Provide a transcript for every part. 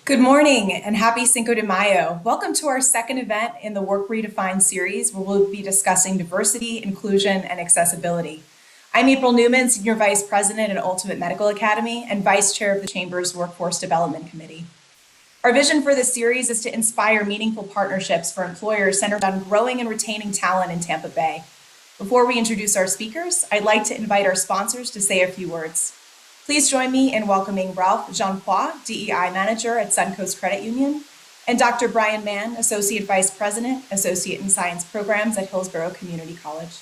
Good morning and happy Cinco de Mayo. Welcome to our second event in the Work Redefined series, where we'll be discussing diversity, inclusion, and accessibility. I'm April Newman, Senior Vice President at Ultimate Medical Academy and Vice Chair of the Chamber's Workforce Development Committee. Our vision for this series is to inspire meaningful partnerships for employers centered on growing and retaining talent in Tampa Bay. Before we introduce our speakers, I'd like to invite our sponsors to say a few words. Please join me in welcoming Ralph Jeanpois, DEI Manager at Suncoast Credit Union, and Dr. Brian Mann, Associate Vice President, Associate in Science Programs at Hillsborough Community College.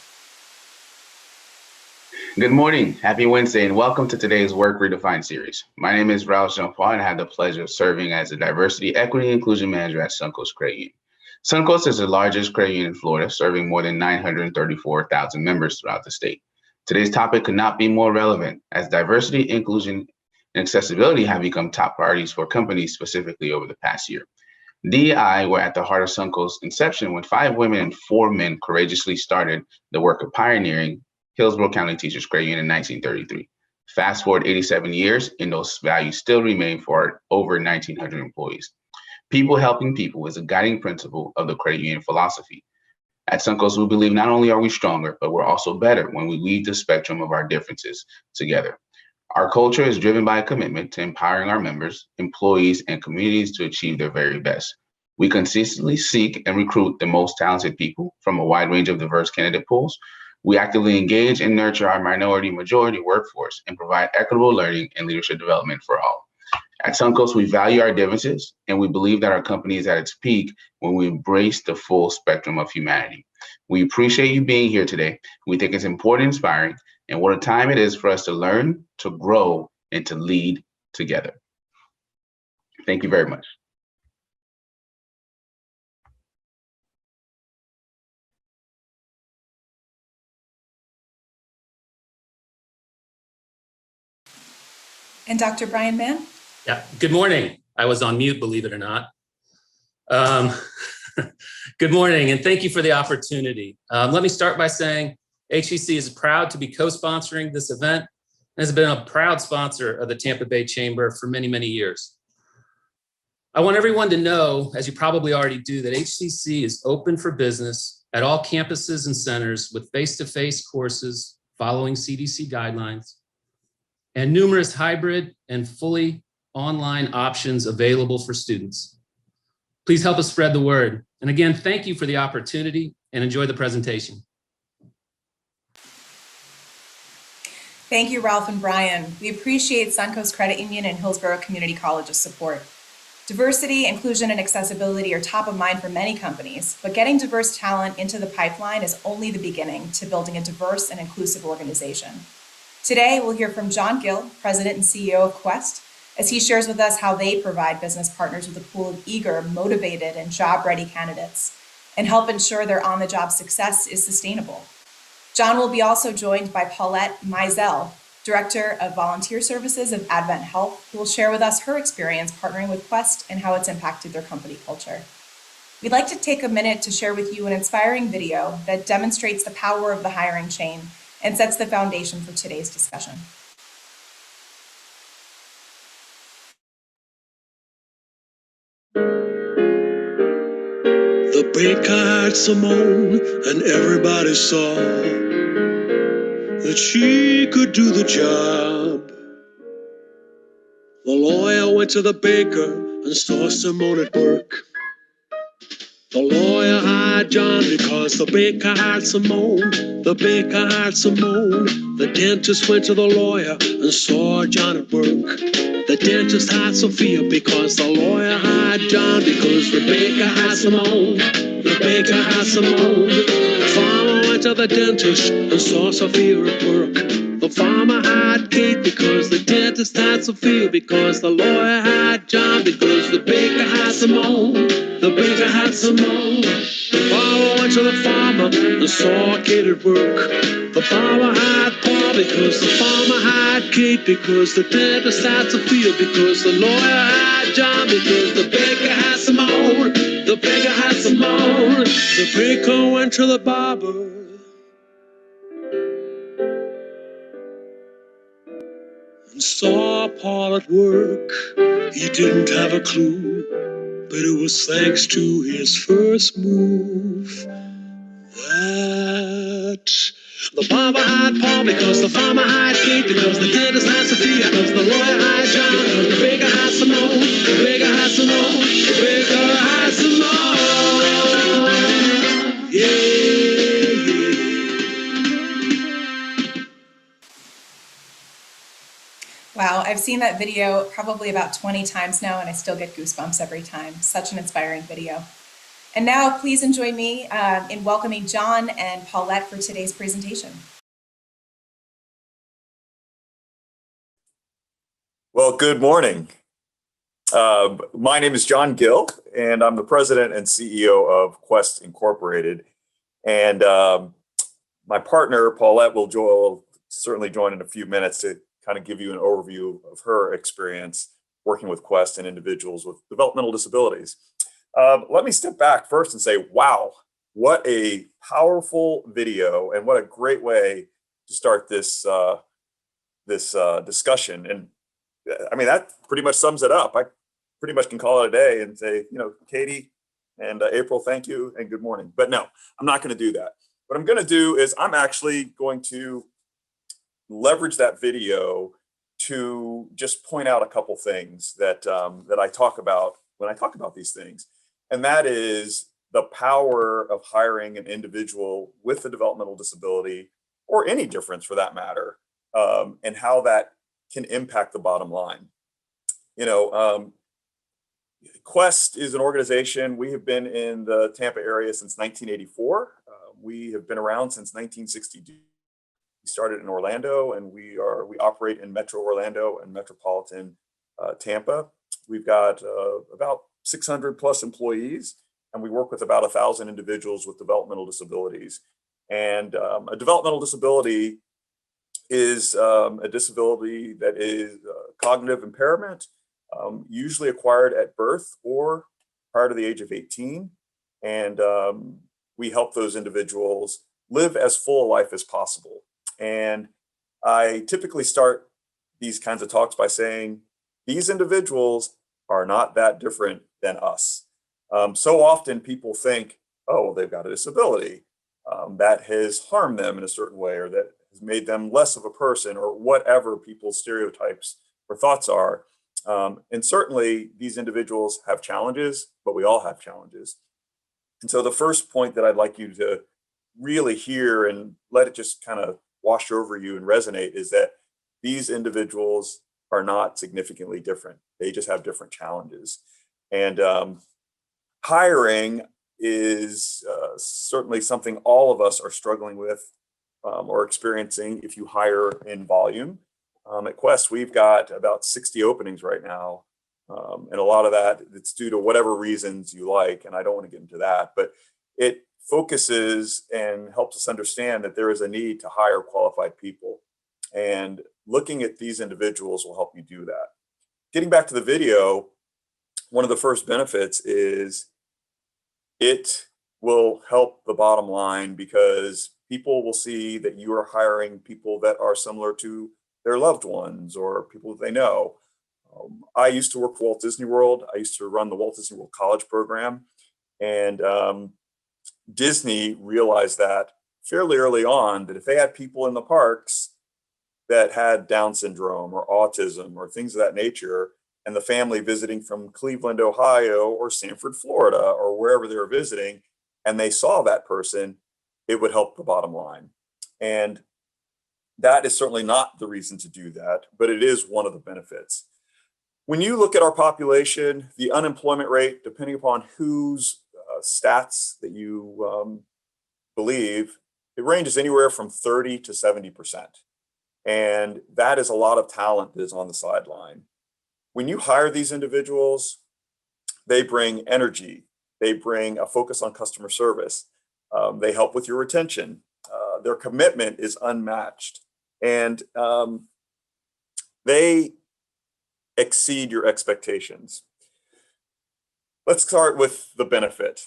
Good morning, happy Wednesday, and welcome to today's Work Redefined series. My name is Ralph Jeanpois, and I have the pleasure of serving as the Diversity, Equity, and Inclusion Manager at Suncoast Credit Union. Suncoast is the largest credit union in Florida, serving more than 934,000 members throughout the state. Today's topic could not be more relevant, as diversity, inclusion, and accessibility have become top priorities for companies specifically over the past year. DEI were at the heart of Suncoast's inception when 5 women and 4 men courageously started the work of pioneering Hillsborough County Teachers Credit Union in 1933. Fast forward 87 years, and those values still remain for our over 1,900 employees. People helping people is a guiding principle of the credit union philosophy. At Suncoast, we believe not only are we stronger, but we're also better when we weave the spectrum of our differences together. Our culture is driven by a commitment to empowering our members, employees, and communities to achieve their very best. We consistently seek and recruit the most talented people from a wide range of diverse candidate pools. We actively engage and nurture our minority-majority workforce and provide equitable learning and leadership development for all. At Suncoast, we value our differences, and we believe that our company is at its peak when we embrace the full spectrum of humanity. We appreciate you being here today. We think it's important and inspiring, and what a time it is for us to learn, to grow, and to lead together. Thank you very much. And Dr. Brian Mann? Yeah, good morning. I was on mute, believe it or not. Good morning, and thank you for the opportunity. Let me start by saying HCC is proud to be co-sponsoring this event and has been a proud sponsor of the Tampa Bay Chamber for many, many years. I want everyone to know, as you probably already do, that HCC is open for business at all campuses and centers with face-to-face courses following CDC guidelines and numerous hybrid and fully online options available for students. Please help us spread the word. And again, thank you for the opportunity and enjoy the presentation. Thank you, Ralph and Brian. We appreciate Suncoast Credit Union and Hillsborough Community College's support. Diversity, inclusion, and accessibility are top of mind for many companies, but getting diverse talent into the pipeline is only the beginning to building a diverse and inclusive organization. Today, we'll hear from John Gill, President and CEO of Quest, as he shares with us how they provide business partners with a pool of eager, motivated, and job-ready candidates and help ensure their on-the-job success is sustainable. John will be also joined by Paulette Mizell, Director of Volunteer Services of Advent Health, who will share with us her experience partnering with Quest and how it's impacted their company culture. We'd like to take a minute to share with you an inspiring video that demonstrates the power of the hiring chain and sets the foundation for today's discussion. The baker had Simone, and everybody saw that she could do the job. The lawyer went to the baker and saw Simone at work. The lawyer hired John because the baker hired Simone. The baker hired Simone. The dentist went to the lawyer and saw John at work. The dentist hired Sophia because the lawyer hired John, because the baker hired Simone. The baker hired Simone. The farmer went to the dentist and saw Sophia at work. The farmer hired Kate because the dentist hired Sophia, because the lawyer hired John, because the baker hired Simone. The baker hired Simone. The farmer went to the farmer and saw Kate at work. The farmer hired Paul because the farmer hired Kate, because the dentist hired Sophia, because the lawyer hired John, because the baker hired Simone. The baker hired Simone. The baker went to the barber and saw saw Paul at work. He didn't have a clue, but it was thanks to his first move that the farmer hired Paul because the farmer hired Kate, because the dentist hired Sophia, because the lawyer hired John, because the baker hired Simone, the baker hired Simone, the baker hired Simone. Wow, I've seen that video probably about 20 times now, and I still get goosebumps every time. Such an inspiring video. And now please enjoin me in welcoming John and Paulette for today's presentation. Well, good morning. My name is John Gill, and I'm the president and CEO of Quest Incorporated. And my partner, Paulette, will certainly join in a few minutes to kind of give you an overview of her experience working with Quest and individuals with developmental disabilities. Let me step back first and say, wow, what a powerful video and what a great way to start this discussion. And I mean, that pretty much sums it up. I pretty much can call it a day and say, Katie and April, thank you and good morning. But no, I'm not going to do that. What I'm going to do is I'm actually going to leverage that video to just point out a couple things that that I talk about when I talk about these things. And that is the power of hiring an individual with a developmental disability, or any difference for that matter, and how that can impact the bottom line. Quest is an organization. We have been in the Tampa area since 1984. We have been around since 1962. We started in Orlando, and we operate in Metro Orlando and Metropolitan Tampa. We've got about 600 plus employees, and we work with about 1,000 individuals with developmental disabilities. And a developmental disability is a disability that is cognitive impairment, usually acquired at birth or prior to the age of 18. And we help those individuals live as full a life as possible. And I typically start these kinds of talks by saying, these individuals are not that different than us. So often people think, oh, well, they've got a disability that has harmed them in a certain way, or that has made them less of a person, or whatever people's stereotypes or thoughts are. And certainly these individuals have challenges, but we all have challenges. And so the first point that I'd like you to really hear and let it just kind of wash over you and resonate is that these individuals are not significantly different. They just have different challenges. And hiring is certainly something all of us are struggling with or experiencing if you hire in volume. At Quest, we've got about 60 openings right now. And a lot of that, it's due to whatever reasons you like, and I don't want to get into that, but it focuses and helps us understand that there is a need to hire qualified people. And looking at these individuals will help you do that. Getting back to the video, one of the first benefits is it will help the bottom line, because people will see that you are hiring people that are similar to their loved ones or people that they know. I used to work for Walt Disney World. I used to run the Walt Disney World College program. And Disney realized that fairly early on, that if they had people in the parks that had Down syndrome or autism or things of that nature, and the family visiting from Cleveland, Ohio, or Sanford, Florida, or wherever they were visiting, and they saw that person, it would help the bottom line. And that is certainly not the reason to do that, but it is one of the benefits. When you look at our population, the unemployment rate, depending upon whose stats that you believe, it ranges anywhere from 30 to 70%. And that is a lot of talent that is on the sideline. When you hire these individuals, they bring energy, they bring a focus on customer service, they help with your retention, their commitment is unmatched, and they exceed your expectations. Let's start with the benefit.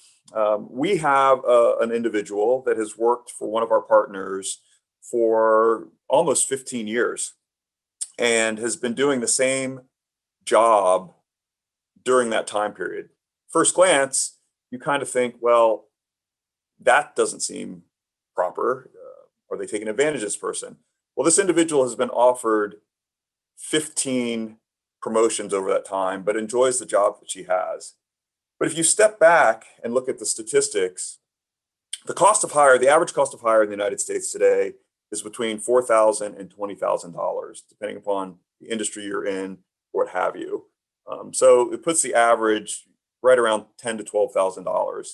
We have an individual that has worked for one of our partners for almost 15 years. and has been doing the same job during that time period. First glance, you kind of think, well, that doesn't seem proper. Are they taking advantage of this person? Well, this individual has been offered 15 promotions over that time, but enjoys the job that she has. But if you step back and look at the statistics, the average cost of hire in the United States today is between $4,000 and $20,000, depending upon the industry you're in, what have you. So it puts the average right around $10,000 to $12,000.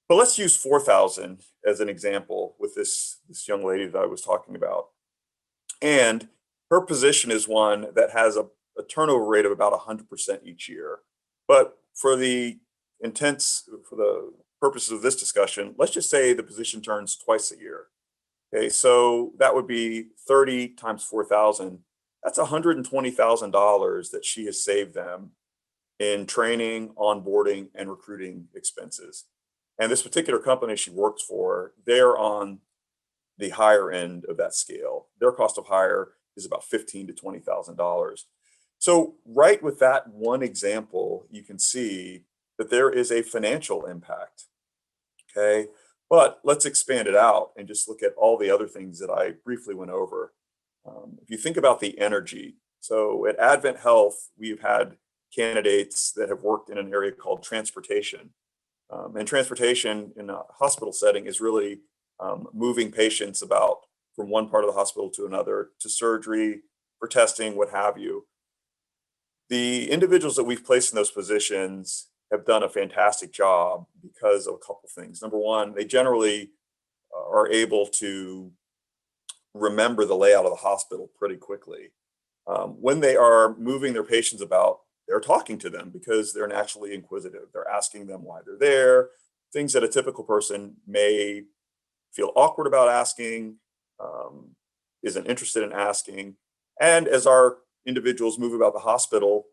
But let's use 4,000 as an example with this young lady that I was talking about. And her position is one that has a turnover rate of about 100% each year. But for the purposes of this discussion, let's just say the position turns twice a year. Okay, so that would be 30 times 4,000. That's $120,000 that she has saved them in training, onboarding, and recruiting expenses. And this particular company she works for, they're on the higher end of that scale. Their cost of hire is about $15,000 to $20,000. So right with that one example, you can see that there is a financial impact. Okay, but let's expand it out and just look at all the other things that I briefly went over. If you think about the energy, so at Advent Health, we've had candidates that have worked in an area called transportation. And transportation in a hospital setting is really moving patients about from one part of the hospital to another, to surgery, for testing, what have you. The individuals that we've placed in those positions have done a fantastic job because of a couple things. Number one, they generally are able to remember the layout of the hospital pretty quickly. When they are moving their patients about, they're talking to them because they're naturally inquisitive. They're asking them why they're there, things that a typical person may feel awkward about asking, isn't interested in asking. And as our individuals move about the hospital,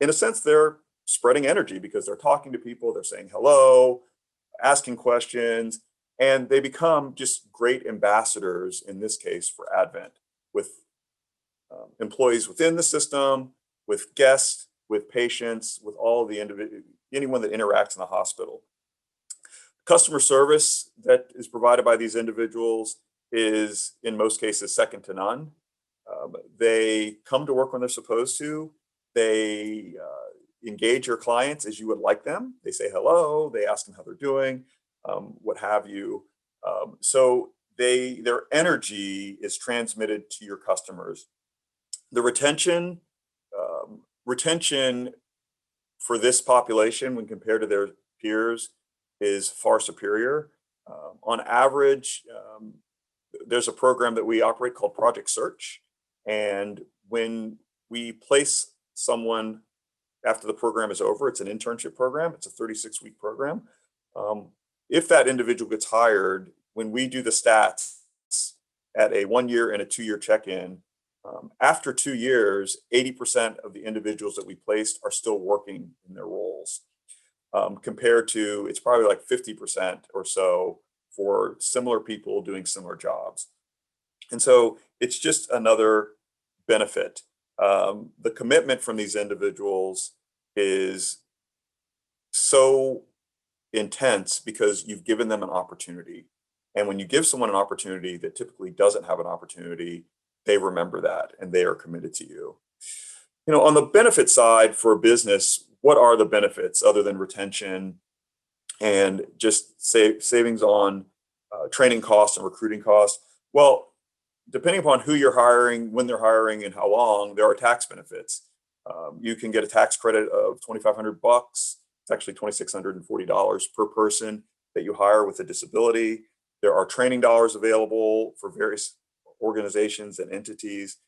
in a sense, they're spreading energy because they're talking to people, they're saying hello, asking questions, and they become just great ambassadors, in this case for Advent, with employees within the system, with guests, with patients, with all the anyone that interacts in the hospital. Customer service that is provided by these individuals is, in most cases, second to none. They come to work when they're supposed to. They engage your clients as you would like them. They say hello, they ask them how they're doing, what have you. So their energy is transmitted to your customers. The retention for this population when compared to their peers is far superior. On average, there's a program that we operate called Project Search. And when we place someone after the program is over, it's an internship program. It's a 36-week program. If that individual gets hired, when we do the stats at a 1 year and a 2 year check-in, after 2 years, 80% of the individuals that we placed are still working in their roles, compared to, it's probably like 50% or so for similar people doing similar jobs. And so it's just another benefit. The commitment from these individuals is so intense because you've given them an opportunity. And when you give someone an opportunity that typically doesn't have an opportunity, they remember that and they are committed to you. You know, on the benefit side for a business, what are the benefits other than retention and just savings on training costs and recruiting costs? Well, depending upon who you're hiring, when they're hiring, and how long, there are tax benefits. You can get a tax credit of $2,500. It's actually $2,640 per person that you hire with a disability. There are training dollars available for various organizations and entities.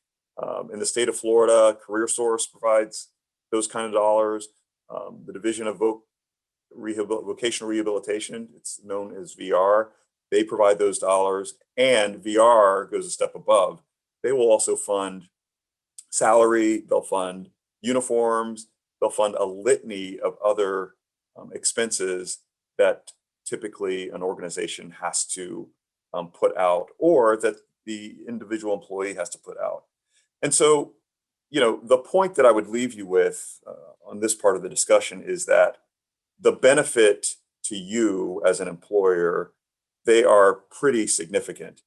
In the state of Florida, CareerSource provides those kind of dollars. The Division of Vocational Rehabilitation, it's known as VR, they provide those dollars, and VR goes a step above. They will also fund salary, they'll fund uniforms, they'll fund a litany of other expenses that typically an organization has to put out, or that the individual employee has to put out. And so, the point that I would leave you with on this part of the discussion is that the benefit to you as an employer, they are pretty significant.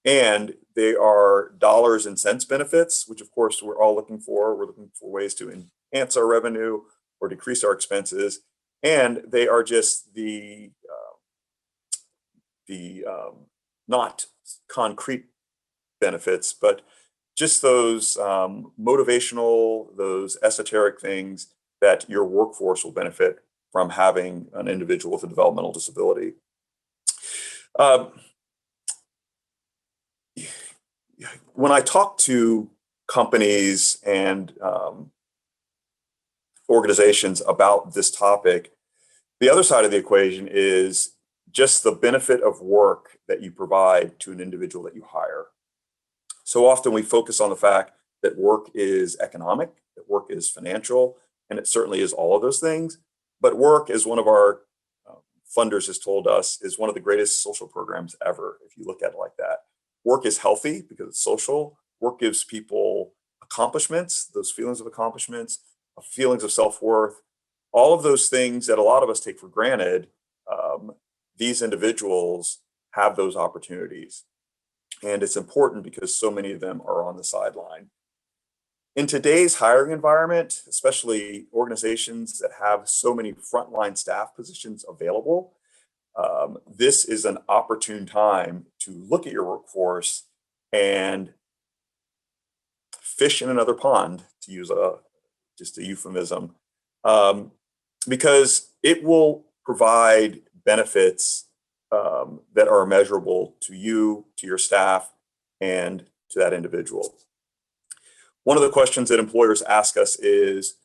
And they are dollars and cents benefits, which of course we're all looking for. We're looking for ways to enhance our revenue or decrease our expenses. And they are just the not concrete benefits, but just those motivational, those esoteric things that your workforce will benefit from having an individual with a developmental disability. When I talk to companies and organizations about this topic, the other side of the equation is just the benefit of work that you provide to an individual that you hire. So often we focus on the fact that work is economic, that work is financial, and it certainly is all of those things. But work, as one of our funders has told us, is one of the greatest social programs ever, if you look at it like that. Work is healthy because it's social. Work gives people accomplishments, those feelings of accomplishments, feelings of self-worth, all of those things that a lot of us take for granted. These individuals have those opportunities. And it's important because so many of them are on the sideline. In today's hiring environment, especially organizations that have so many frontline staff positions available, this is an opportune time to look at your workforce and fish in another pond, to use just a euphemism, because it will provide benefits that are measurable to you, to your staff, and to that individual. One of the questions that employers ask us is,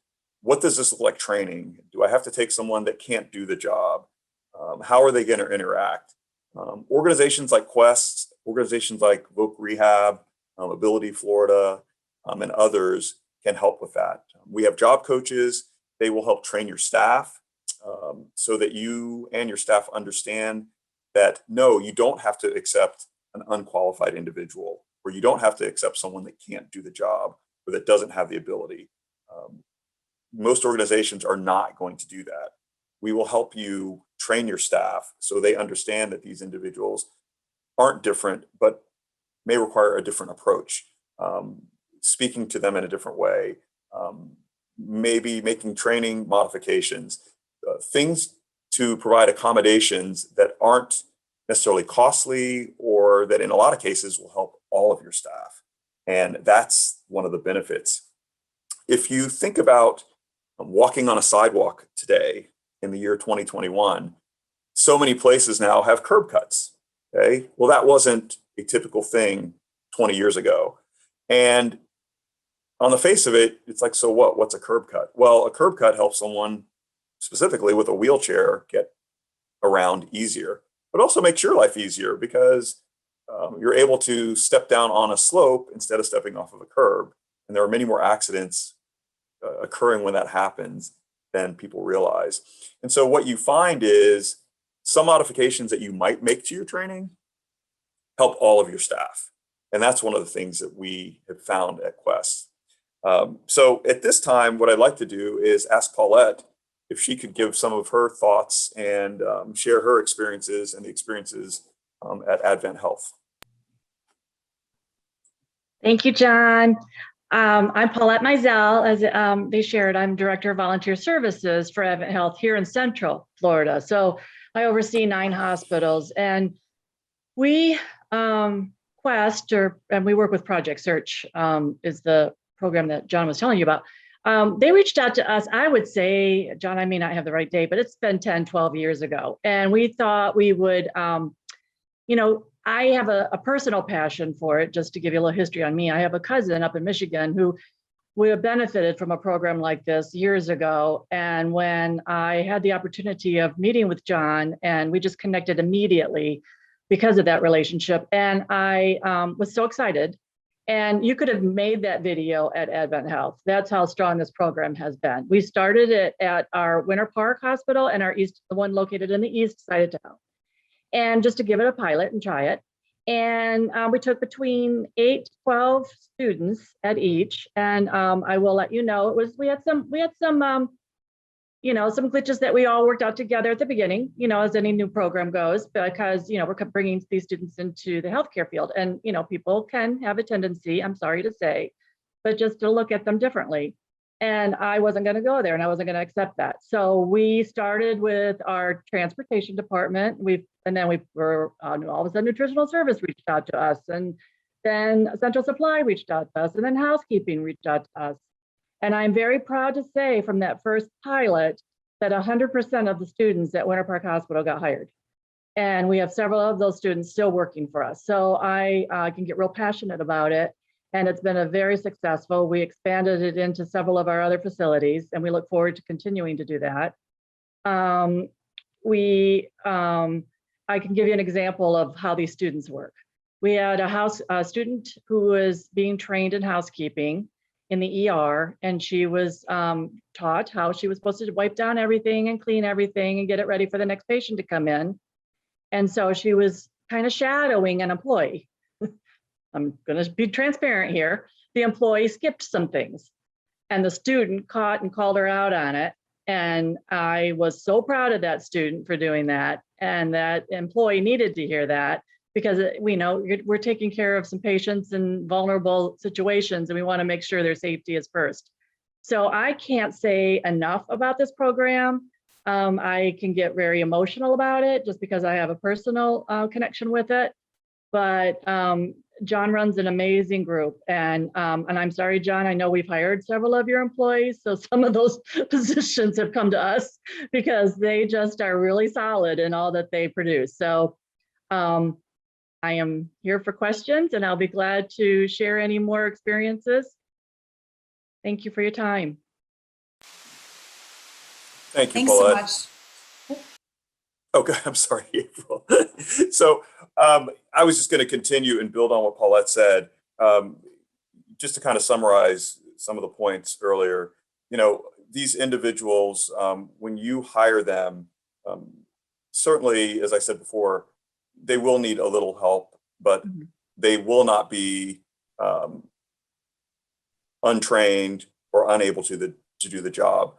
what does this look like training? Do I have to take someone that can't do the job? How are they going to interact? Organizations like Quest, organizations like Voc Rehab, Ability Florida, and others can help with that. We have job coaches. They will help train your staff so that you and your staff understand that, no, you don't have to accept an unqualified individual, or you don't have to accept someone that can't do the job or that doesn't have the ability. Most organizations are not going to do that. We will help you train your staff so they understand that these individuals aren't different, but may require a different approach, speaking to them in a different way, maybe making training modifications, things to provide accommodations that aren't necessarily costly, or that in a lot of cases will help all of your staff. And that's one of the benefits. If you think about walking on a sidewalk today in the year 2021, so many places now have curb cuts. Okay, well, that wasn't a typical thing 20 years ago. And on the face of it, it's like, so what? What's a curb cut? Well, a curb cut helps someone specifically with a wheelchair get around easier, but also makes your life easier because you're able to step down on a slope instead of stepping off of a curb. And there are many more accidents occurring when that happens than people realize. And so what you find is some modifications that you might make to your training help all of your staff. And that's one of the things that we have found at Quest. So at this time, what I'd like to do is ask Paulette if she could give some of her thoughts and share her experiences and the experiences at Advent Health. Thank you, John. I'm Paulette Mizell. As they shared, I'm Director of Volunteer Services for Advent Health here in Central Florida. So I oversee 9 hospitals, and we Quest, and we work with Project Search, is the program that John was telling you about. They reached out to us, I would say, John, I may not have the right date, but it's been 10, 12 years ago. And we thought we would, I have a personal passion for it. Just to give you a little history on me, I have a cousin up in Michigan who would have benefited from a program like this years ago. And when I had the opportunity of meeting with John, and we just connected immediately because of that relationship. And I was so excited. And you could have made that video at Advent Health. That's how strong this program has been. We started it at our Winter Park Hospital and the one located in the east side of town. And just to give it a pilot and try it. And we took between 8 to 12 students at each. And I will let you know, we had some some glitches that we all worked out together at the beginning, as any new program goes, because, we're bringing these students into the healthcare field. And, people can have a tendency, I'm sorry to say, but just to look at them differently. And I wasn't going to go there and I wasn't going to accept that. So we started with our transportation department. And then we were all of a sudden nutritional service reached out to us, and then Central Supply reached out to us, and then housekeeping reached out to us. And I'm very proud to say from that first pilot that 100% of the students at Winter Park Hospital got hired. And we have several of those students still working for us. So I can get real passionate about it. And it's been a very successful. We expanded it into several of our other facilities, and we look forward to continuing to do that. I can give you an example of how these students work. We had a student who was being trained in housekeeping in the ER, and she was taught how she was supposed to wipe down everything and clean everything and get it ready for the next patient to come in. And so she was kind of shadowing an employee. I'm going to be transparent here. The employee skipped some things, and the student caught and called her out on it. And I was so proud of that student for doing that. And that employee needed to hear that, because we know we're taking care of some patients in vulnerable situations, and we want to make sure their safety is first. So I can't say enough about this program. I can get very emotional about it just because I have a personal connection with it. But John runs an amazing group, and I'm sorry, John, I know we've hired several of your employees, so some of those positions have come to us because they just are really solid in all that they produce. So I am here for questions, and I'll be glad to share any more experiences. Thank you for your time. Thank you, Thanks Paulette. so much. Okay, I'm sorry, April. So I was just going to continue and build on what Paulette said. Just to kind of summarize some of the points earlier, these individuals, when you hire them, certainly, as I said before, they will need a little help, but they will not be untrained or unable to do the job.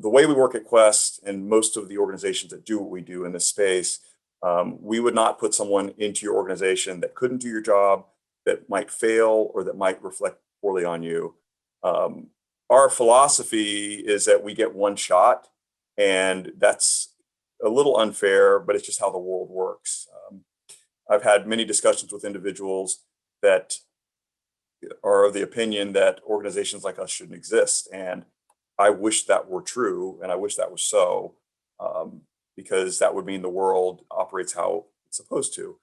The way we work at Quest and most of the organizations that do what we do in this space, we would not put someone into your organization that couldn't do your job, that might fail, or that might reflect poorly on you. Our philosophy is that we get one shot, and that's a little unfair, but it's just how the world works. I've had many discussions with individuals that are of the opinion that organizations like us shouldn't exist. And I wish that were true, and I wish that was so, because that would mean the world operates how it's supposed to,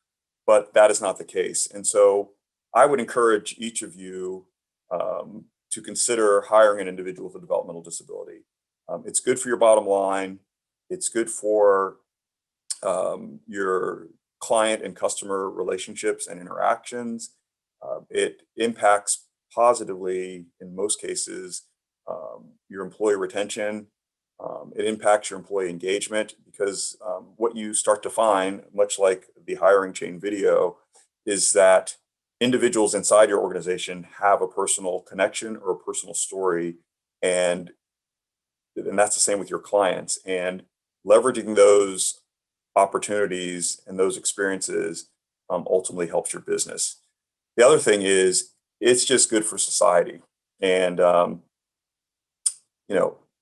but that is not the case. And so I would encourage each of you to consider hiring an individual with a developmental disability. It's good for your bottom line. It's good for your client and customer relationships and interactions. It impacts positively, in most cases, your employee retention. It impacts your employee engagement, because what you start to find, much like the hiring chain video, is that individuals inside your organization have a personal connection or a personal story, and that's the same with your clients. And leveraging those opportunities and those experiences ultimately helps your business. The other thing is, it's just good for society. And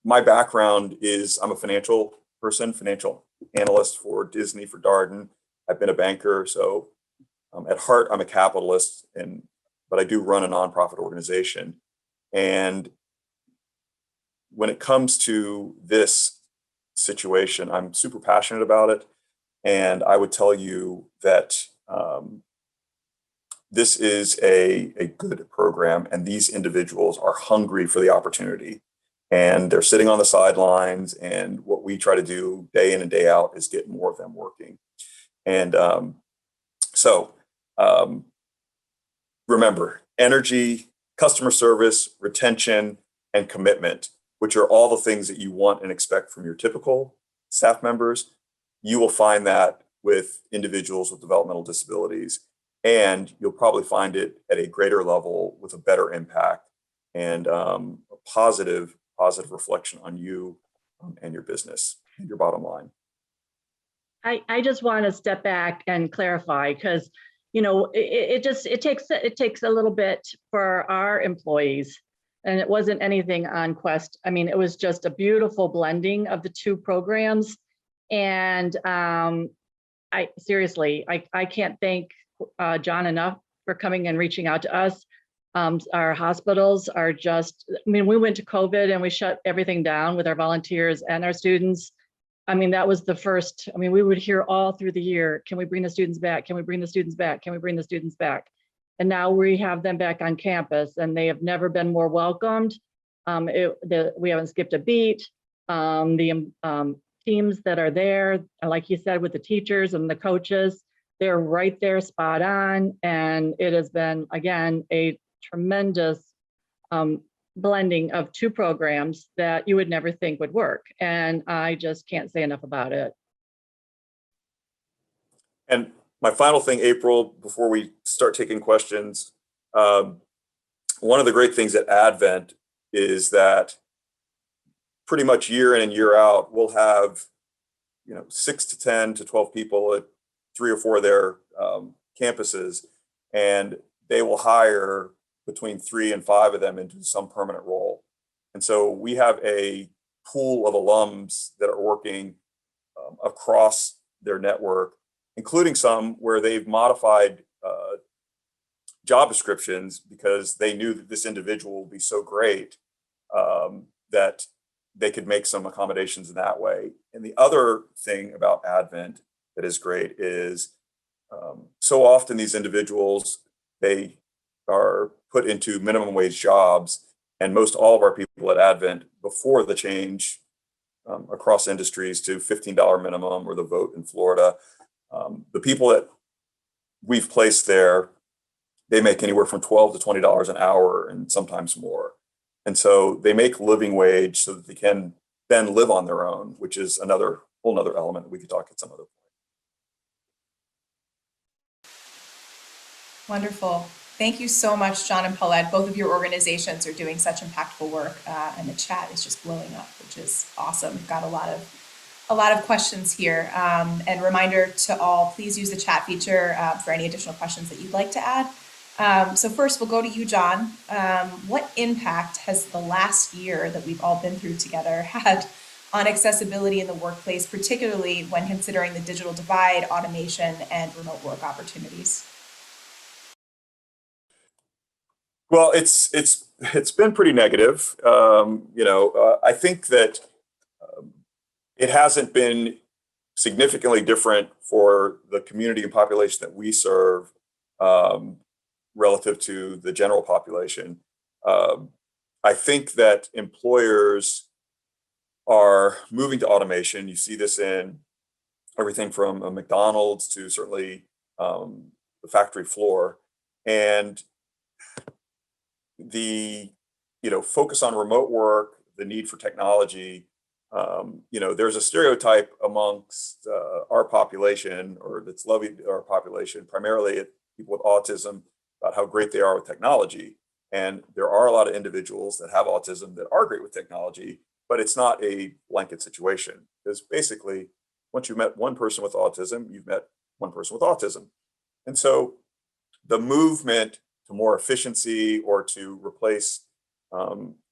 my background is, I'm a financial person, financial analyst for Disney, for Darden. I've been a banker, so at heart, I'm a capitalist, but I do run a nonprofit organization. And when it comes to this situation, I'm super passionate about it. And I would tell you that this is a good program, and these individuals are hungry for the opportunity. And they're sitting on the sidelines, and what we try to do day in and day out is get more of them working. And remember, energy, customer service, retention, and commitment, which are all the things that you want and expect from your typical staff members. You will find that with individuals with developmental disabilities. and you'll probably find it at a greater level with a better impact and a positive reflection on you and your business and your bottom line. I just want to step back and clarify, because it takes a little bit for our employees, and it wasn't anything on Quest. I mean, it was just a beautiful blending of the two programs, and I can't thank John enough for coming and reaching out to us. Our hospitals are just, I mean, we went to COVID and we shut everything down with our volunteers and our students. I mean, that was the first, I mean, we would hear all through the year, can we bring the students back? Can we bring the students back? Can we bring the students back? And now we have them back on campus, and they have never been more welcomed. We haven't skipped a beat. The teams that are there, like you said, with the teachers and the coaches, they're right there spot on. And it has been, again, a tremendous blending of two programs that you would never think would work. And I just can't say enough about it. And my final thing, April, before we start taking questions, one of the great things at Advent is that pretty much year in and year out, we'll have 6 to 10 to 12 people at 3 or 4 of their campuses, and they will hire between 3 and 5 of them into some permanent role. And so we have a pool of alums that are working across their network, including some where they've modified job descriptions because they knew that this individual would be so great that they could make some accommodations in that way. And the other thing about Advent that is great is so often these individuals, they are put into minimum wage jobs, and most all of our people at Advent, before the change across industries to $15 minimum or the vote in Florida, the people that we've placed there, they make anywhere from $12 to $20 an hour and sometimes more. And so they make living wage so that they can then live on their own, which is another whole nother element that we could talk at some other point. Wonderful. Thank you so much, John and Paulette. Both of your organizations are doing such impactful work, and the chat is just blowing up, which is awesome. We've got a lot of questions here. And reminder to all, please use the chat feature for any additional questions that you'd like to add. So first, we'll go to you, John. What impact has the last year that we've all been through together had on accessibility in the workplace, particularly when considering the digital divide, automation, and remote work opportunities? Well, it's been pretty negative. I think that it hasn't been significantly different for the community and population that we serve relative to the general population. I think that employers are moving to automation. You see this in everything from a McDonald's to certainly the factory floor, and the focus on remote work, the need for technology. There's a stereotype amongst our population, or that's levied our population, primarily people with autism, about how great they are with technology. And there are a lot of individuals that have autism that are great with technology, but it's not a blanket situation. Because basically, once you've met one person with autism, you've met one person with autism. And so the movement to more efficiency or to replace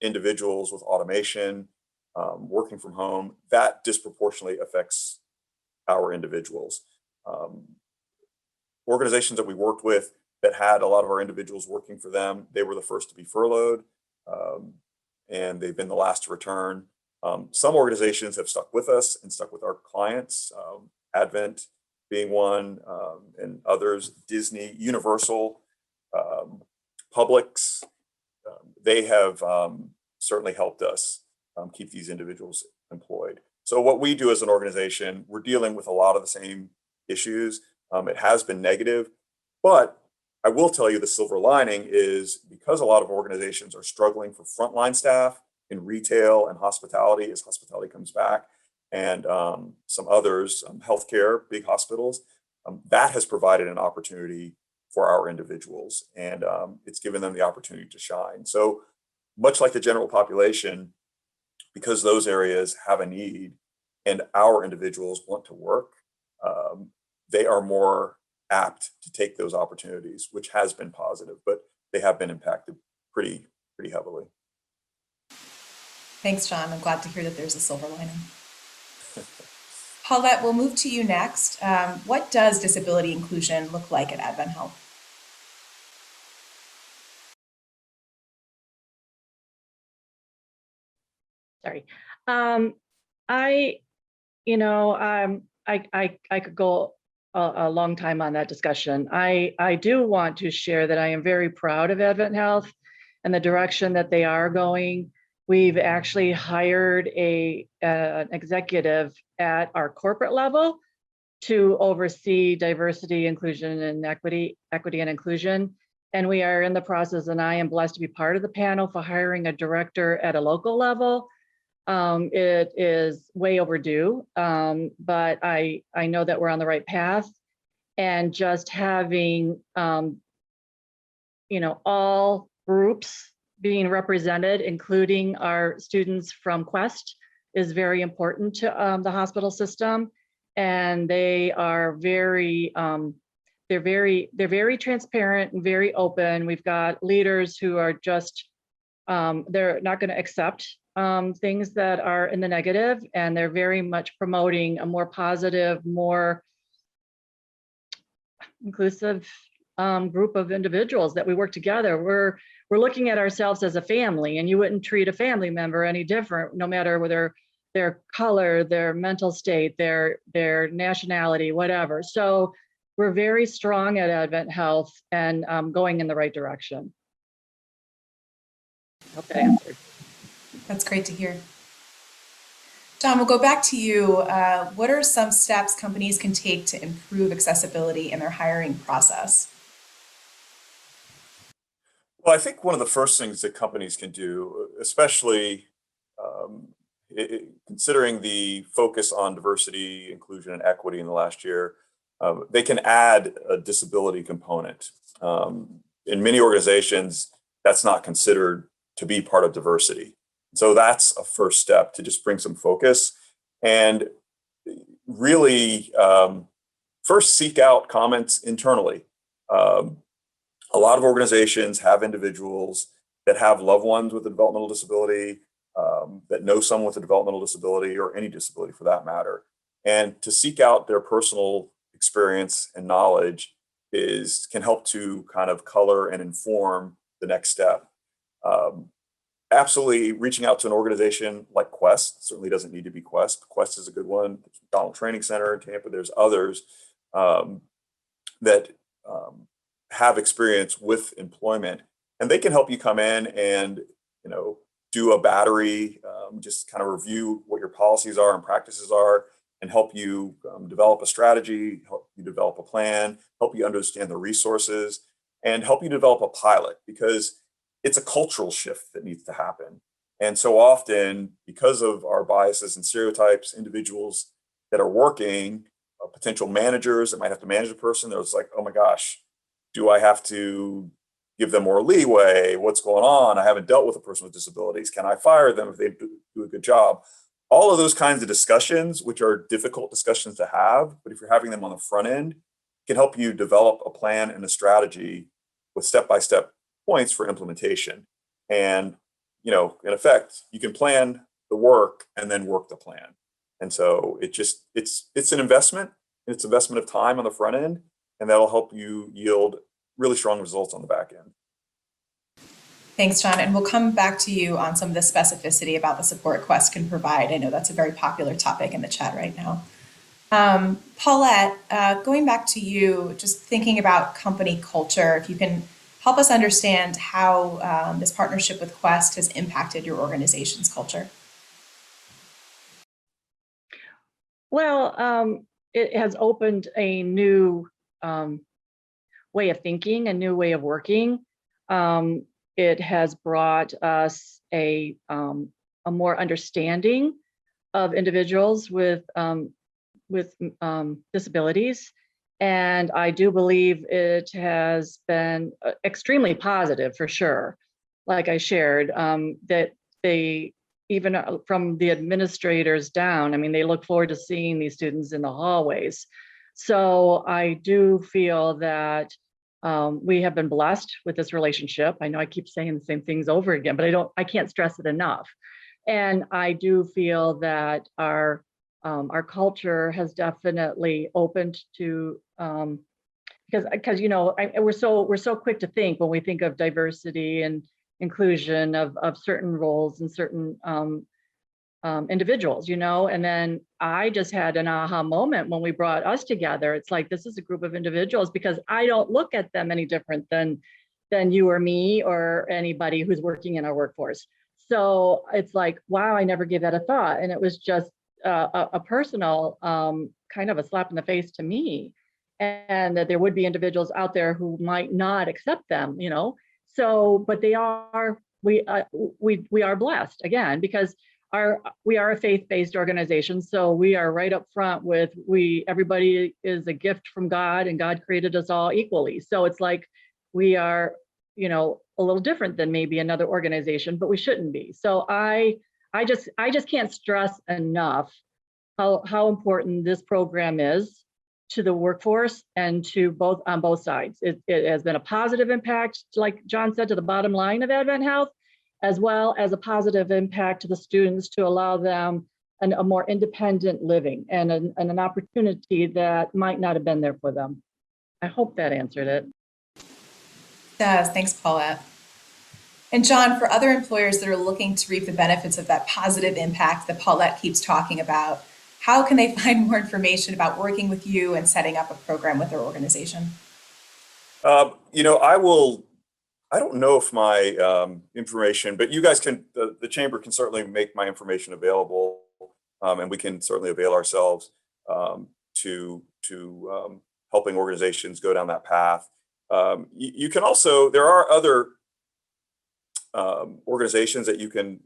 individuals with automation, working from home, that disproportionately affects our individuals. Organizations that we worked with that had a lot of our individuals working for them, they were the first to be furloughed, and they've been the last to return. Some organizations have stuck with us and stuck with our clients, Advent being one, and others, Disney, Universal, Publix. They have certainly helped us keep these individuals employed. So what we do as an organization, we're dealing with a lot of the same issues. It has been negative, but I will tell you the silver lining is because a lot of organizations are struggling for frontline staff in retail and hospitality as hospitality comes back, and some others, healthcare, big hospitals, that has provided an opportunity for our individuals, and it's given them the opportunity to shine. So much like the general population, because those areas have a need and our individuals want to work, they are more apt to take those opportunities, which has been positive, but they have been impacted pretty heavily. Thanks, John. I'm glad to hear that there's a silver lining. Paulette, we'll move to you next. What does disability inclusion look like at Advent Health? Sorry. I could go a long time on that discussion. I do want to share that I am very proud of Advent Health and the direction that they are going. We've actually hired an executive at our corporate level to oversee diversity, inclusion, and equity and inclusion. And we are in the process, and I am blessed to be part of the panel for hiring a director at a local level. It is way overdue, but I know that we're on the right path. And just having, all groups being represented, including our students from Quest, is very important to the hospital system. And they are very, they're very transparent and very open. We've got leaders who are just, they're not going to accept things that are in the negative, and they're very much promoting a more positive, more inclusive group of individuals that we work together. We're looking at ourselves as a family, and you wouldn't treat a family member any different, no matter whether their color, their mental state, their nationality, whatever. So we're very strong at Advent Health and going in the right direction. I hope that answered. That's great to hear. John, we'll go back to you. What are some steps companies can take to improve accessibility in their hiring process? Well, I think one of the first things that companies can do, especially considering the focus on diversity, inclusion, and equity in the last year, they can add a disability component. In many organizations, that's not considered to be part of diversity. So that's a first step to just bring some focus and really first seek out comments internally. A lot of organizations have individuals that have loved ones with a developmental disability, that know someone with a developmental disability or any disability for that matter. And to seek out their personal experience and knowledge can help to kind of color and inform the next step. Absolutely reaching out to an organization like Quest, certainly doesn't need to be Quest. Quest is a good one. There's Donald Training Center in Tampa. There's others that have experience with employment, and they can help you come in and do a battery, just kind of review what your policies are and practices are, and help you develop a strategy, help you develop a plan, help you understand the resources, and help you develop a pilot, because it's a cultural shift that needs to happen. And so often, because of our biases and stereotypes, individuals that are working, potential managers that might have to manage a person, they're just like, oh my gosh, do I have to give them more leeway? What's going on? I haven't dealt with a person with disabilities. Can I fire them if they do a good job? All of those kinds of discussions, which are difficult discussions to have, but if you're having them on the front end, can help you develop a plan and a strategy with step-by-step points for implementation. And, in effect, you can plan the work and then work the plan. And so it's an investment. It's investment of time on the front end, and that'll help you yield really strong results on the back end. Thanks, John. And we'll come back to you on some of the specificity about the support Quest can provide. I know that's a very popular topic in the chat right now. Paulette, going back to you, just thinking about company culture, if you can help us understand how this partnership with Quest has impacted your organization's culture. Well, it has opened a new way of thinking, a new way of working. It has brought us a more understanding of individuals with disabilities, And I do believe it has been extremely positive for sure. Like I shared, that they, even from the administrators down, I mean, they look forward to seeing these students in the hallways. So I do feel that we have been blessed with this relationship. I know I keep saying the same things over again, but I can't stress it enough. And I do feel that our culture has definitely opened to, because you know, we're so quick to think when we think of diversity and inclusion of certain roles and certain individuals, you know. And then I just had an aha moment when we brought us together. It's like, this is a group of individuals, because I don't look at them any different than you or me or anybody who's working in our workforce. So it's like, wow, I never gave that a thought. And it was just a personal kind of a slap in the face to me, and that there would be individuals out there who might not accept them, you know. So, but we are blessed again, because we are a faith-based organization. So we are right up front with, everybody is a gift from God, and God created us all equally. So it's like, we are, you know, a little different than maybe another organization, but we shouldn't be. So I just can't stress enough how important this program is to the workforce and to on both sides. It has been a positive impact, like John said, to the bottom line of Advent Health, as well as a positive impact to the students to allow them a more independent living and an opportunity that might not have been there for them. I hope that answered it. Does. Thanks, Paulette. And John, for other employers that are looking to reap the benefits of that positive impact that Paulette keeps talking about, how can they find more information about working with you and setting up a program with their organization? You know, I don't know if my information, but you guys can, the chamber can certainly make my information available, and we can certainly avail ourselves to helping organizations go down that path. You can also, there are other organizations that you can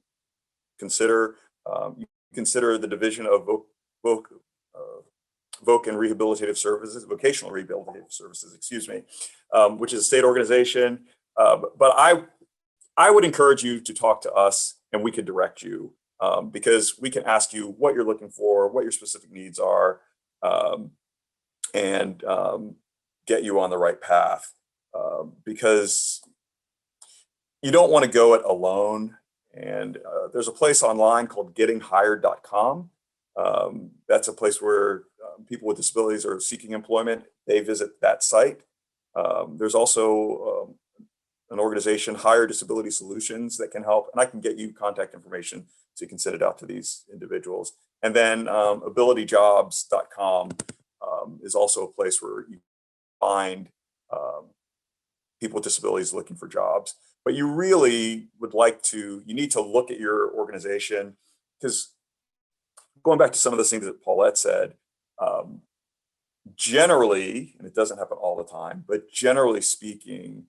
consider. You consider the Division of Voc and Rehabilitative Services, Vocational Rehabilitative Services, excuse me, which is a state organization. But I would encourage you to talk to us, and we could direct you, because we can ask you what you're looking for, what your specific needs are, and get you on the right path, because you don't want to go it alone. And there's a place online called gettinghired.com. That's a place where people with disabilities are seeking employment. They visit that site. There's also an organization, Higher Disability Solutions, that can help. And I can get you contact information so you can send it out to these individuals. And then abilityjobs.com is also a place where you find people with disabilities looking for jobs. But you really you need to look at your organization, because going back to some of the things that Paulette said, generally, and it doesn't happen all the time, but generally speaking,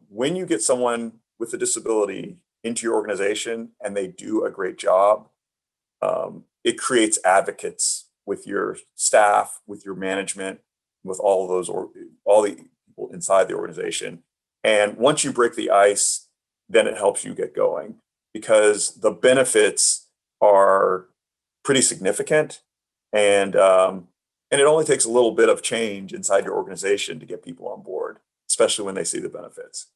when you get someone with a disability into your organization and they do a great job, it creates advocates with your staff, with your management, with all of those, all the people inside the organization. And once you break the ice, then it helps you get going, because the benefits are pretty significant. And it only takes a little bit of change inside your organization to get people on board, especially when they see the benefits.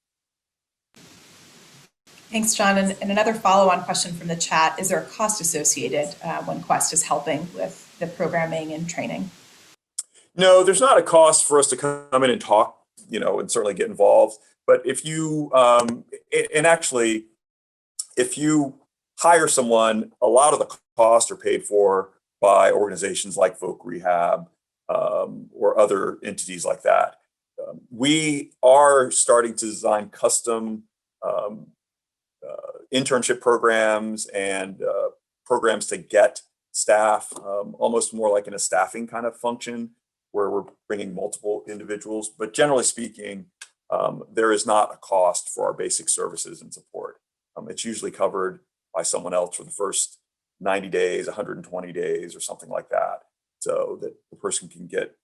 Thanks, John. And another follow-on question from the chat: is there a cost associated when Quest is helping with the programming and training? No, there's not a cost for us to come in and talk, you know, and certainly get involved. But if you, and actually, if you hire someone, a lot of the costs are paid for by organizations like Voc Rehab or other entities like that. We are starting to design custom internship programs and programs to get staff, almost more like in a staffing kind of function, where we're bringing multiple individuals. But generally speaking, there is not a cost for our basic services and support. It's usually covered by someone else for the first 90 days, 120 days, or something like that, so that the person can get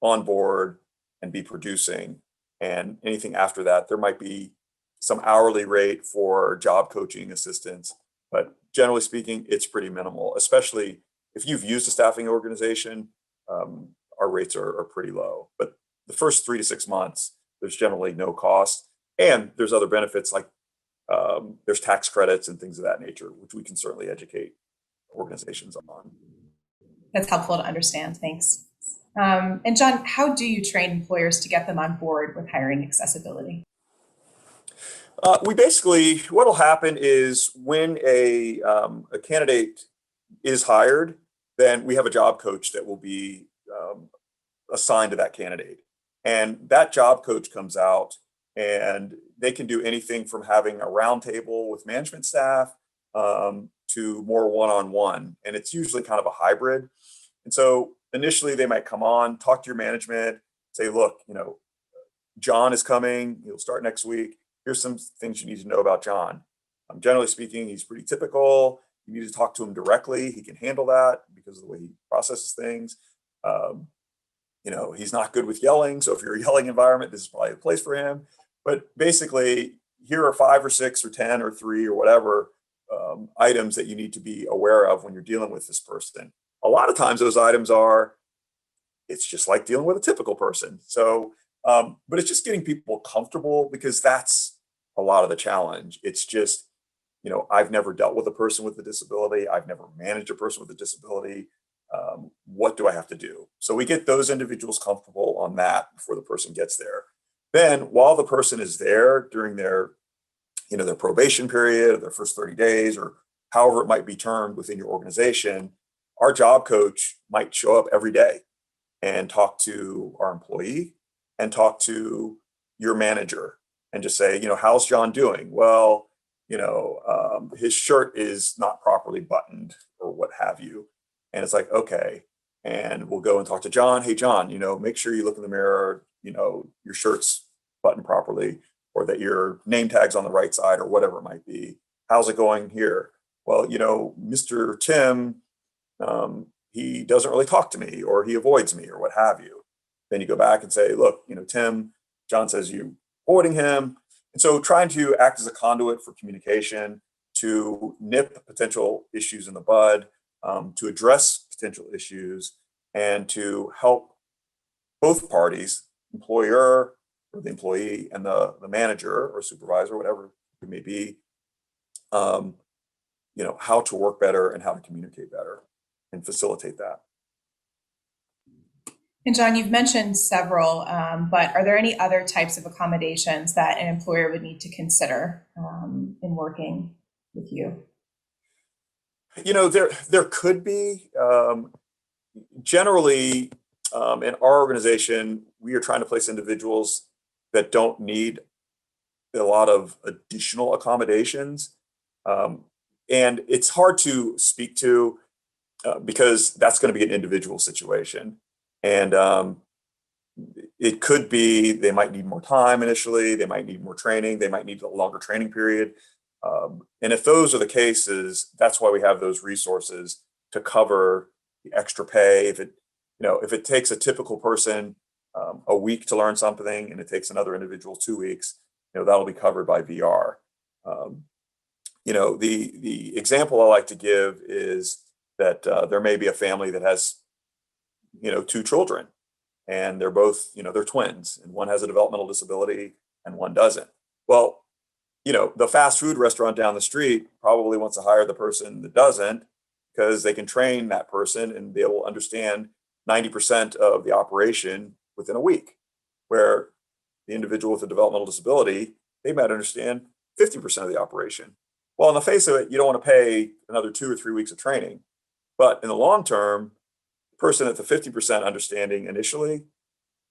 on board and be producing. And anything after that, there might be some hourly rate for job coaching assistance, but generally speaking, it's pretty minimal, especially if you've used a staffing organization. Our rates are pretty low, but the first 3 to 6 months, there's generally no cost. And there's other benefits like there's tax credits and things of that nature, which we can certainly educate organizations on. That's helpful to understand. Thanks. And John, how do you train employers to get them on board with hiring accessibility? We basically, what'll happen is when a candidate is hired, then we have a job coach that will be assigned to that candidate. And that job coach comes out and they can do anything from having a roundtable with management staff to more one-on-one. And it's usually kind of a hybrid. And so initially they might come on, talk to your management, say, look, John is coming, he'll start next week. Here's some things you need to know about John. Generally speaking, he's pretty typical. You need to talk to him directly. He can handle that because of the way he processes things. He's not good with yelling. So if you're a yelling environment, this is probably the place for him. But basically, here are 5 or 6 or 10 or 3 or whatever items that you need to be aware of when you're dealing with this person. A lot of times those items it's just like dealing with a typical person. So, but it's just getting people comfortable, because that's a lot of the challenge. It's just, I've never dealt with a person with a disability. I've never managed a person with a disability. What do I have to do? So we get those individuals comfortable on that before the person gets there. Then while the person is there during their probation period, their first 30 days, or however it might be termed within your organization, our job coach might show up every day and talk to our employee and talk to your manager and just say, how's John doing? Well, his shirt is not properly buttoned or what have you. And it's like, okay. And we'll go and talk to John. Hey, John, make sure you look in the mirror, your shirt's buttoned properly, or that your name tag's on the right side, or whatever it might be. How's it going here? Well, Mr. Tim, he doesn't really talk to me, or he avoids me, or what have you. Then you go back and say, look, Tim, John says you avoiding him. And so trying to act as a conduit for communication, to nip potential issues in the bud, to address potential issues, and to help both parties, employer or the employee, and the manager or supervisor, whatever it may be, how to work better and how to communicate better and facilitate that. And John, you've mentioned several, but are there any other types of accommodations that an employer would need to consider in working with you? There could be. Generally, in our organization, we are trying to place individuals that don't need a lot of additional accommodations. And it's hard to speak to because that's going to be an individual situation. And it could be they might need more time initially, they might need more training, they might need a longer training period. And if those are the cases, that's why we have those resources to cover the extra pay. If it takes a typical person a week to learn something, and it takes another individual 2 weeks, that'll be covered by VR. The example I like to give is that there may be a family that has 2 children, and they're both they're twins, and one has a developmental disability and one doesn't. Well, the fast food restaurant down the street probably wants to hire the person that doesn't, because they can train that person and they will understand 90% of the operation within a week, where the individual with a developmental disability, they might understand 50% of the operation. Well, on the face of it, you don't want to pay another 2 or 3 weeks of training. But in the long term, the person at the 50% understanding initially,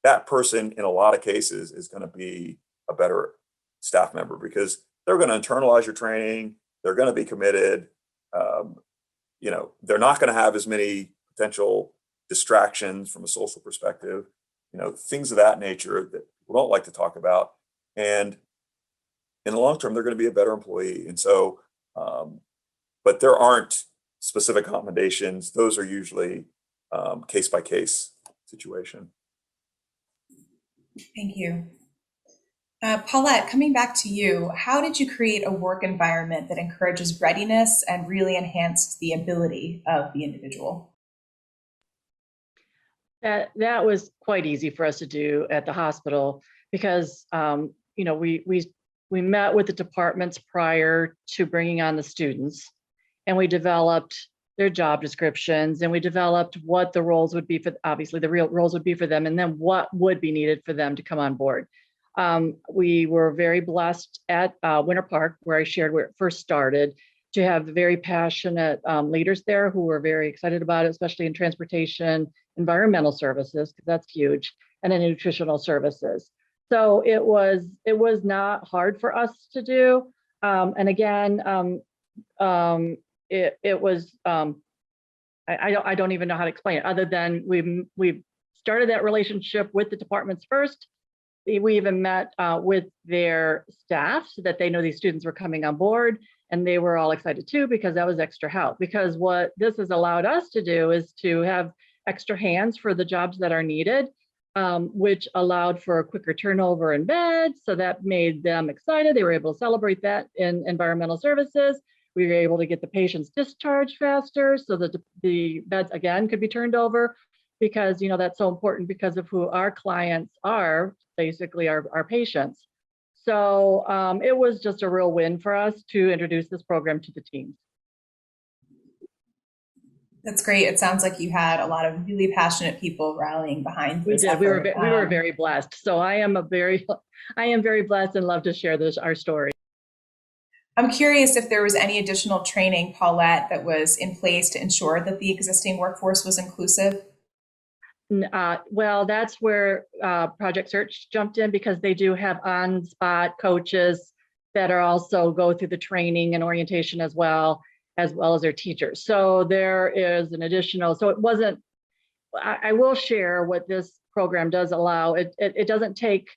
that person in a lot of cases is going to be a better staff member, because they're going to internalize your training. They're going to be committed. They're not going to have as many potential distractions from a social perspective, things of that nature that people don't like to talk about. And in the long term, they're going to be a better employee. And so, but there aren't specific accommodations. Those are usually case by case situation. Thank you. Paulette, coming back to you, how did you create a work environment that encourages readiness and really enhanced the ability of the individual? That was quite easy for us to do at the hospital because we met with the departments prior to bringing on the students, and we developed their job descriptions, and we developed what the roles would be for, obviously the real roles would be for them, and then what would be needed for them to come on board. We were very blessed at Winter Park, where I shared where it first started, to have very passionate leaders there who were very excited about it, especially in transportation, environmental services, because that's huge, and then nutritional services. So it was not hard for us to do. And again, it was, I don't even know how to explain it, other than we started that relationship with the departments first. We even met with their staff so that they know these students were coming on board, and they were all excited too, because that was extra help. Because what this has allowed us to do is to have extra hands for the jobs that are needed, which allowed for a quicker turnover in beds. So that made them excited. They were able to celebrate that in environmental services. We were able to get the patients discharged faster so that the beds again could be turned over, because that's so important because of who our clients are, basically our patients. So it was just a real win for us to introduce this program to the teams. That's great. It sounds like you had a lot of really passionate people rallying behind this. We did. Effort. We were very blessed. So I am very blessed and love to share our story. I'm curious if there was any additional training, Paulette, that was in place to ensure that the existing workforce was inclusive. Well, that's where Project Search jumped in, because they do have on-spot coaches that are also go through the training and orientation as well as their teachers. So there is an additional, so it wasn't, I will share what this program does allow. It doesn't take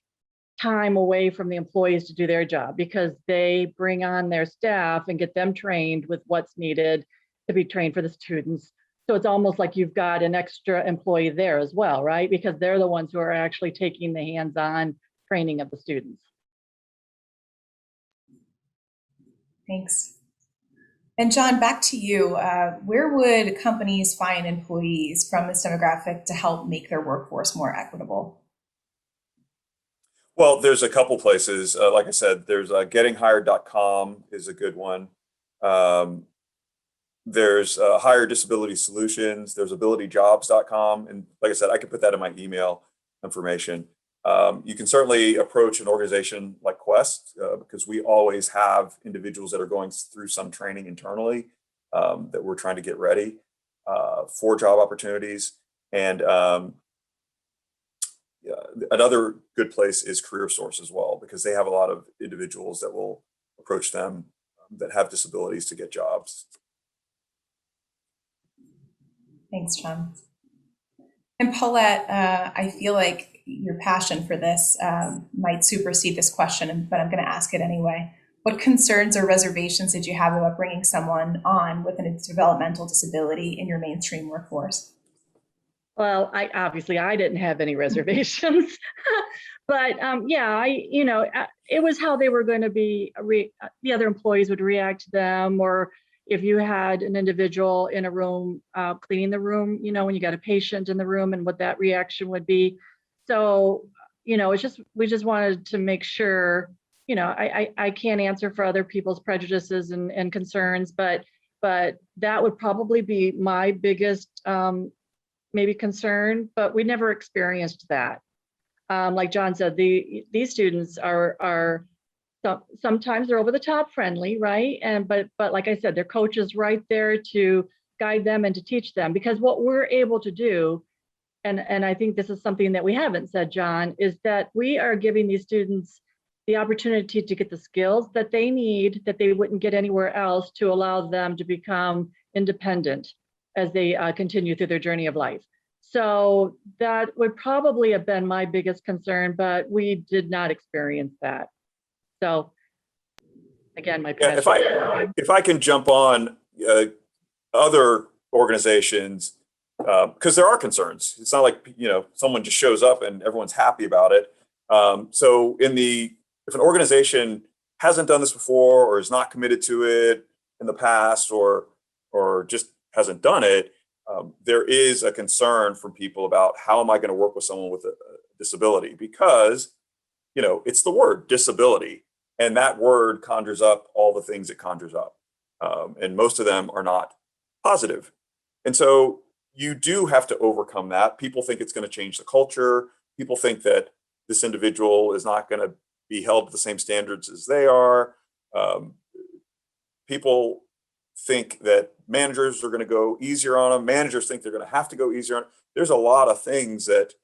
time away from the employees to do their job, because they bring on their staff and get them trained with what's needed to be trained for the students. So it's almost like you've got an extra employee there as well, right? Because they're the ones who are actually taking the hands-on training of the students. Thanks. And John, back to you. Where would companies find employees from this demographic to help make their workforce more equitable? Well, there's a couple places. Like I said, there's gettinghired.com is a good one. There's Hire Disability Solutions. There's abilityjobs.com. And like I said, I can put that in my email information. You can certainly approach an organization like Quest, because we always have individuals that are going through some training internally that we're trying to get ready for job opportunities. And another good place is CareerSource as well, because they have a lot of individuals that will approach them that have disabilities to get jobs. Thanks, John. And Paulette, I feel like your passion for this might supersede this question, but I'm going to ask it anyway. What concerns or reservations did you have about bringing someone on with a developmental disability in your mainstream workforce? Well, I didn't have any reservations, but it was how they were going to be, the other employees would react to them, or if you had an individual in a room cleaning the room, when you got a patient in the room, and what that reaction would be. So, we just wanted to make sure, I can't answer for other people's prejudices and concerns, but that would probably be my biggest maybe concern, but we never experienced that. Like John said, these students are sometimes they're over the top friendly, right? But like I said, their coach is right there to guide them and to teach them, because what we're able to do, and I think this is something that we haven't said, John, is that we are giving these students the opportunity to get the skills that they need, that they wouldn't get anywhere else, to allow them to become independent as they continue through their journey of life. So that would probably have been my biggest concern, but we did not experience that. So again, my passion. Yeah, if I can jump on other organizations, because there are concerns. It's not like someone just shows up and everyone's happy about it. So if an organization hasn't done this before or is not committed to it in the past or just hasn't done it, there is a concern from people about how am I going to work with someone with a disability, because, you know, it's the word disability, and that word conjures up all the things it conjures up. And most of them are not positive. And so you do have to overcome that. People think it's going to change the culture. People think that this individual is not going to be held to the same standards as they are. People think that managers are going to go easier on them. Managers think they're going to have to go easier on them. There's a lot of things that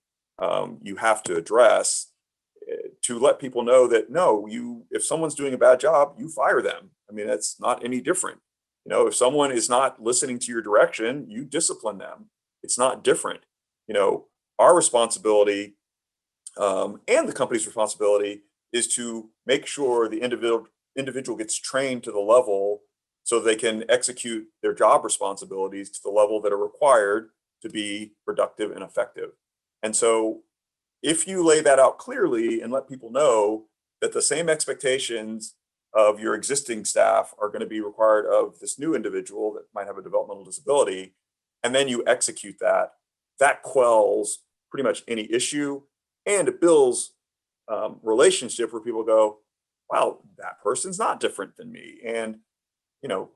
you have to address to let people know that, no, if someone's doing a bad job, you fire them. I mean, that's not any different. You know, if someone is not listening to your direction, you discipline them. It's not different. You know, our responsibility and the company's responsibility is to make sure the individual gets trained to the level so they can execute their job responsibilities to the level that are required to be productive and effective. And so if you lay that out clearly and let people know that the same expectations of your existing staff are going to be required of this new individual that might have a developmental disability, and then you execute that, that quells pretty much any issue, and it builds relationship where people go, wow, that person's not different than me. And, you know,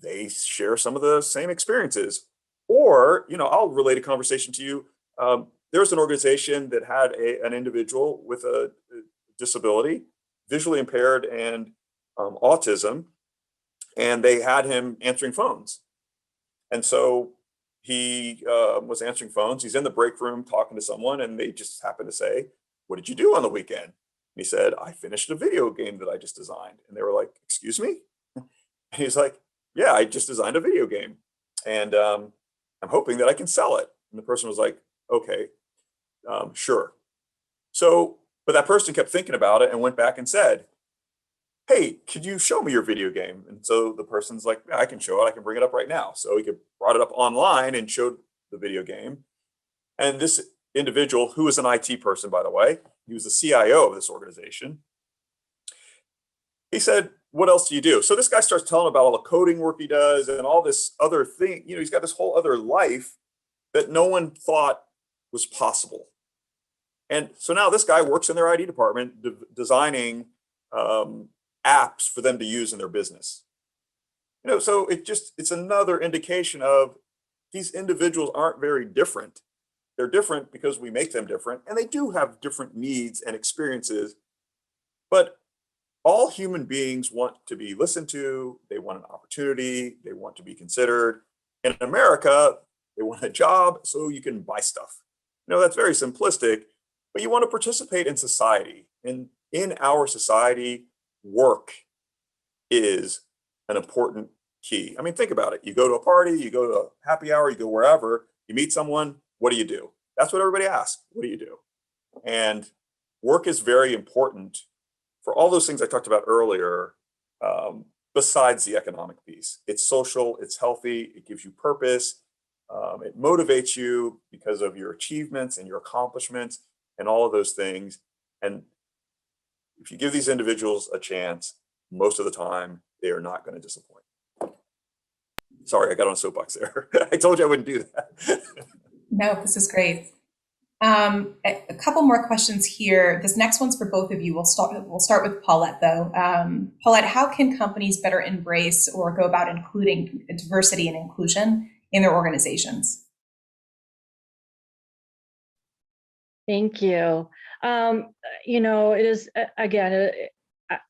they share some of the same experiences. Or, you know, I'll relate a conversation to you. There's an organization that had an individual with a disability, visually impaired and autism, and they had him answering phones. And so he was answering phones. He's in the break room talking to someone, and they just happened to say, "What did you do on the weekend?" And he said, "I finished a video game that I just designed." And they were like, "Excuse me?" And he's like, "Yeah, I just designed a video game, and I'm hoping that I can sell it." And the person was like, "Okay, sure." So, but that person kept thinking about it and went back and said, "Hey, could you show me your video game?" And so the person's like, "Yeah, I can show it. I can bring it up right now." So he brought it up online and showed the video game. And this individual, who was an IT person, by the way, he was the CIO of this organization. He said, "What else do you do?" So this guy starts telling about all the coding work he does and all this other thing. You know, he's got this whole other life that no one thought was possible. And so now this guy works in their IT department, designing apps for them to use in their business. You know, so it's another indication of these individuals aren't very different. They're different because we make them different, and they do have different needs and experiences. But all human beings want to be listened to. They want an opportunity. They want to be considered. In America, they want a job so you can buy stuff. You know, that's very simplistic, but you want to participate in society. And in our society, work is an important key. I mean, think about it. You go to a party, you go to a happy hour, you go wherever, you meet someone, what do you do? That's what everybody asks. What do you do? And work is very important for all those things I talked about earlier, besides the economic piece. It's social, it's healthy, it gives you purpose, it motivates you because of your achievements and your accomplishments and all of those things. And if you give these individuals a chance, most of the time, they are not going to disappoint. Sorry, I got on a soapbox there. I told you I wouldn't do that. No, this is great. A couple more questions here. This next one's for both of you. We'll start with Paulette, though. Paulette, how can companies better embrace or go about including diversity and inclusion in their organizations? Thank you. You know, it is, again,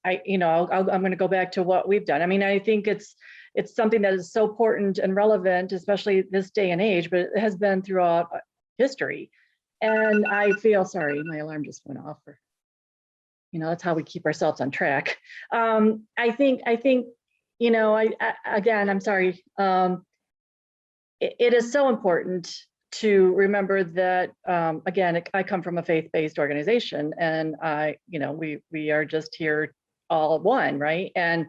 I'm going to go back to what we've done. I mean, I think it's something that is so important and relevant, especially this day and age, but it has been throughout history. And I feel, sorry, my alarm just went off. You know, that's how we keep ourselves on track. I think, you know, again, I'm sorry. It is so important to remember that, again, I come from a faith-based organization, and we are just here all one, right? And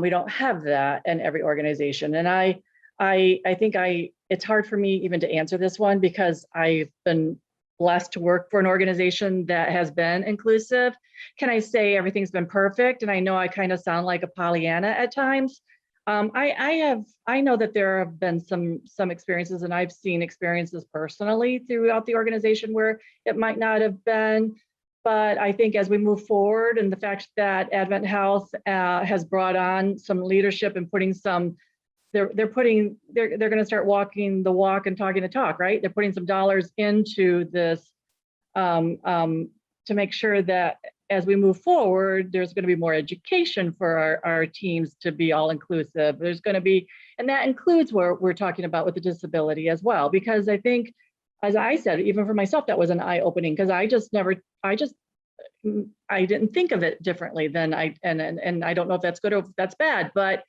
we don't have that in every organization. And I think it's hard for me even to answer this one because I've been blessed to work for an organization that has been inclusive. Can I say everything's been perfect? And I know I kind of sound like a Pollyanna at times. I know that there have been some experiences, and I've seen experiences personally throughout the organization where it might not have been. But I think as we move forward, and the fact that Advent Health has brought on some leadership and putting some, they're going to start walking the walk and talking the talk, right? They're putting some dollars into this to make sure that as we move forward, there's going to be more education for our teams to be all inclusive. There's going to be, and that includes what we're talking about with the disability as well, because I think, as I said, even for myself, that was an eye-opening, because I didn't think of it differently than and I don't know if that's good or if that's bad, but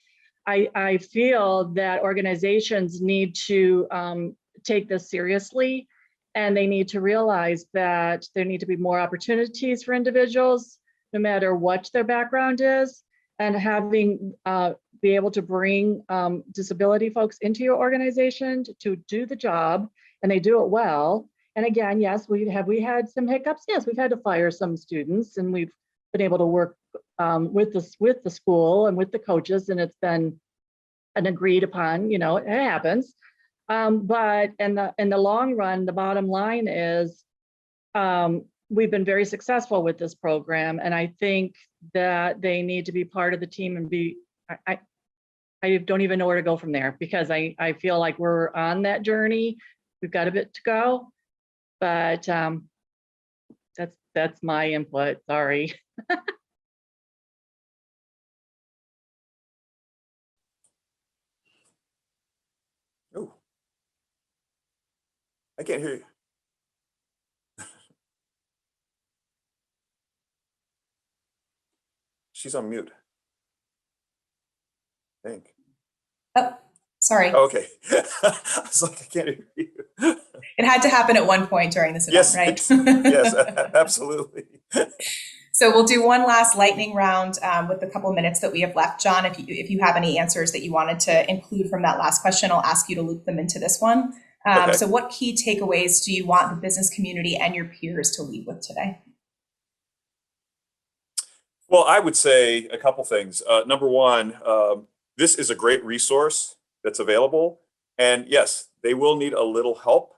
I feel that organizations need to take this seriously, and they need to realize that there need to be more opportunities for individuals, no matter what their background is, and having be able to bring disability folks into your organization to do the job, and they do it well. And again, yes, we had some hiccups. Yes, we've had to fire some students, and we've been able to work with the school and with the coaches, and it's been an agreed upon. You know, it happens. But in the long run, the bottom line is we've been very successful with this program, and I think that they need to be part of the team and be. I don't even know where to go from there, because I feel like we're on that journey. We've got a bit to go. But that's my input. Sorry. Oh, I can't hear you. She's on mute, I think. Oh, sorry. Okay. I was like, I can't hear you. It had to happen at one point during this event, Yes, right? yes, absolutely. So we'll do one last lightning round with the couple of minutes that we have left. John, if you have any answers that you wanted to include from that last question, I'll ask you to loop them into this one. Okay. So what key takeaways do you want the business community and your peers to leave with today? Well, I would say a couple things. Number one, this is a great resource that's available. And yes, they will need a little help,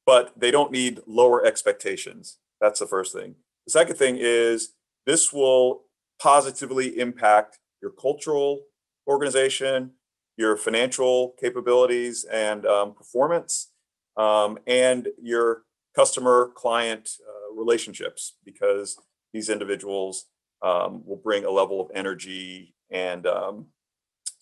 but they don't need lower expectations. That's the first thing. The second thing is this will positively impact your cultural organization, your financial capabilities and performance, and your customer client relationships, because these individuals will bring a level of energy and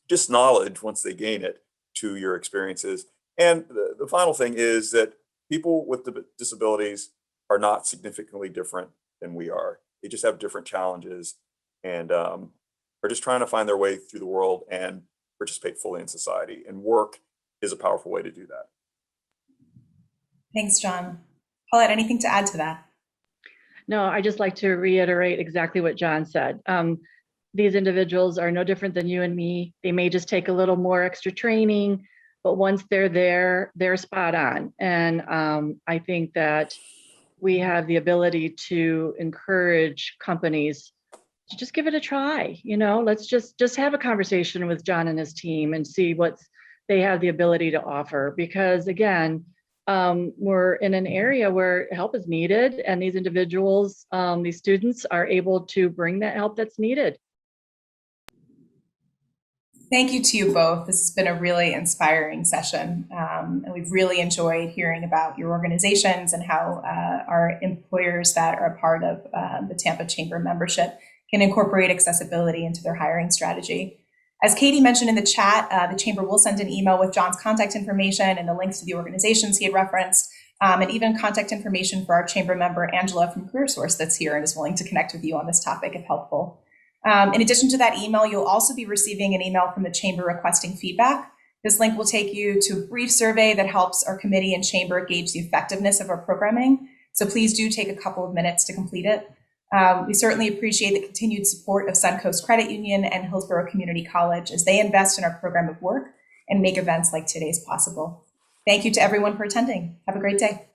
just knowledge once they gain it to your experiences. And the final thing is that people with disabilities are not significantly different than we are. They just have different challenges and are just trying to find their way through the world and participate fully in society. And work is a powerful way to do that. Thanks, John. Paulette, anything to add to that? No, I just like to reiterate exactly what John said. These individuals are no different than you and me. They may just take a little more extra training, but once they're there, they're spot on. And I think that we have the ability to encourage companies to just give it a try. You know, let's just have a conversation with John and his team and see what they have the ability to offer. Because again, we're in an area where help is needed, and these individuals, these students are able to bring that help that's needed. Thank you to you both. This has been a really inspiring session, and we've really enjoyed hearing about your organizations and how our employers that are a part of the Tampa Chamber membership can incorporate accessibility into their hiring strategy. As Katie mentioned in the chat, the Chamber will send an email with John's contact information and the links to the organizations he had referenced, and even contact information for our Chamber member, Angela from CareerSource, that's here and is willing to connect with you on this topic if helpful. In addition to that email, you'll also be receiving an email from the Chamber requesting feedback. This link will take you to a brief survey that helps our committee and Chamber gauge the effectiveness of our programming. So please do take a couple of minutes to complete it. We certainly appreciate the continued support of Suncoast Credit Union and Hillsborough Community College as they invest in our program of work and make events like today's possible. Thank you to everyone for attending. Have a great day.